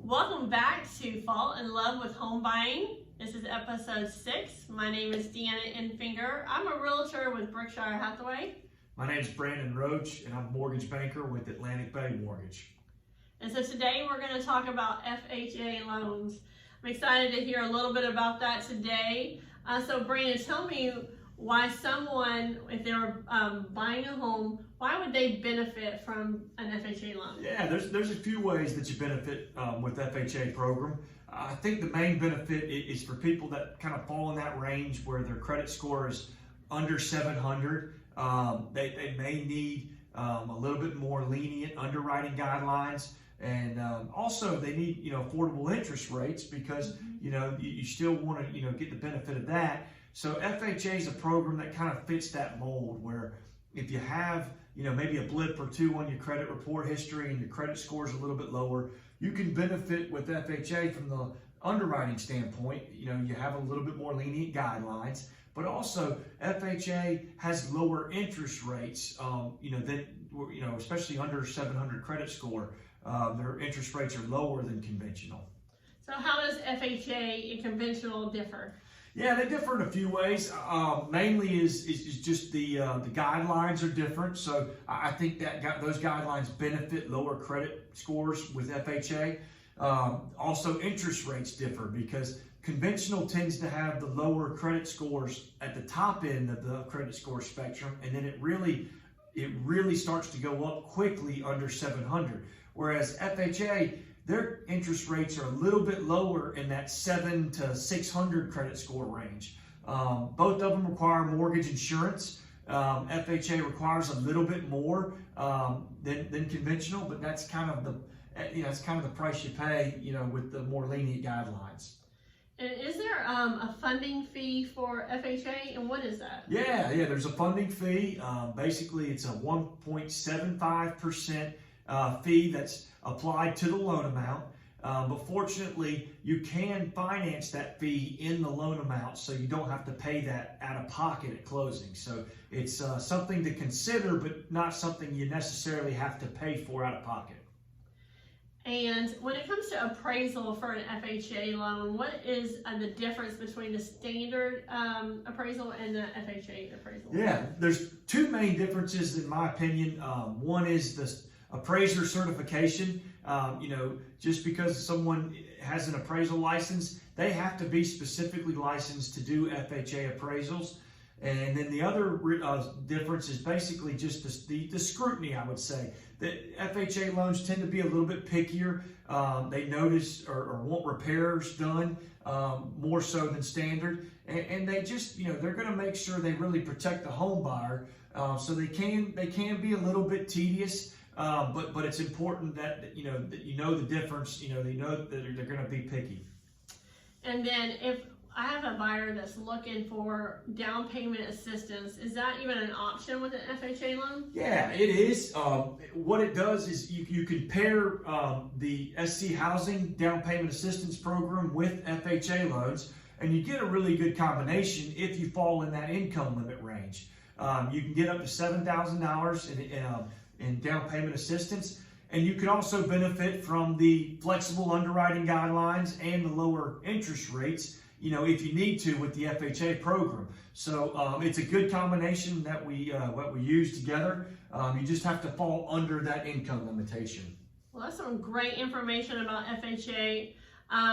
Welcome back to Fall in Love with Home Buying. This is episode 6. My name is Deanna Infinger. I'm a realtor with Berkshire Hathaway. My name is Brandon Roach, and I'm a mortgage banker with Atlantic Bay Mortgage. And so today we're going to talk about FHA loans. I'm excited to hear a little bit about that today. So Brandon, tell me why someone, if they were buying a home, why would they benefit from an FHA loan? Yeah, there's a few ways that you benefit with FHA program. I think the main benefit is for people that kind of fall in that range where their credit score is under 700. They may need a little bit more lenient underwriting guidelines, and also they need affordable interest rates because you still want to get the benefit of that. So FHA is a program that kind of fits that mold where if you have maybe a blip or two on your credit report history and your credit score is a little bit lower, you can benefit with FHA from the underwriting standpoint. You have a little bit more lenient guidelines, but also FHA has lower interest rates. Especially under 700 credit score, their interest rates are lower than conventional. So how does FHA and conventional differ? Yeah, they differ in a few ways. Mainly is just the guidelines are different. So I think that those guidelines benefit lower credit scores with FHA. Also, interest rates differ because conventional tends to have the lower credit scores at the top end of the credit score spectrum, and then it really starts to go up quickly under 700. Whereas FHA, their interest rates are a little bit lower in that 700 to 600 credit score range. Both of them require mortgage insurance. FHA requires a little bit more than conventional, but that's kind of the price you pay, with the more lenient guidelines. And is there a funding fee for FHA, and what is that? Yeah, there's a funding fee. Basically, it's a 1.75% fee that's applied to the loan amount. But fortunately, you can finance that fee in the loan amount, so you don't have to pay that out of pocket at closing. So it's something to consider, but not something you necessarily have to pay for out of pocket. And when it comes to appraisal for an FHA loan, what is the difference between the standard appraisal and the FHA appraisal? Yeah, there's two main differences in my opinion. One is the appraiser certification. Just because someone has an appraisal license, they have to be specifically licensed to do FHA appraisals. And then the other difference is basically just the scrutiny, I would say. That FHA loans tend to be a little bit pickier. They notice or want repairs done more so than standard. And they just, they're going to make sure they really protect the home buyer. So they can be a little bit tedious. But it's important that you know the difference. They know that they're going to be picky. And then if I have a buyer that's looking for down payment assistance, is that even an option with an FHA loan? Yeah, it is. What it does is you can pair the SC Housing down payment assistance program with FHA loans, and you get a really good combination if you fall in that income limit range. You can get up to $7,000 in down payment assistance, and you can also benefit from the flexible underwriting guidelines and the lower interest rates, if you need to with the FHA program. So it's a good combination that we use together. You just have to fall under that income limitation. Well, that's some great information about FHA.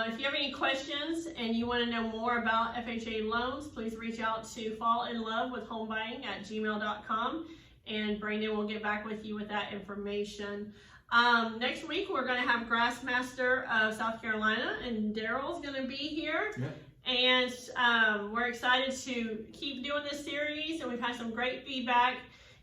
If you have any questions and you want to know more about FHA loans, please reach out to fallinlovewithhomebuying@gmail.com. and Brandon will get back with you with that information. Next week, we're going to have Grassmaster of South Carolina, and Daryl's going to be here. Yeah. And we're excited to keep doing this series, and we've had some great feedback.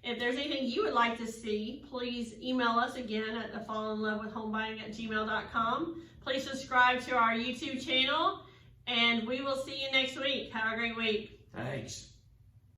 If there's anything you would like to see, please email us again at fallinlovewithhomebuying@gmail.com. Please subscribe to our YouTube channel, and we will see you next week. Have a great week. Thanks.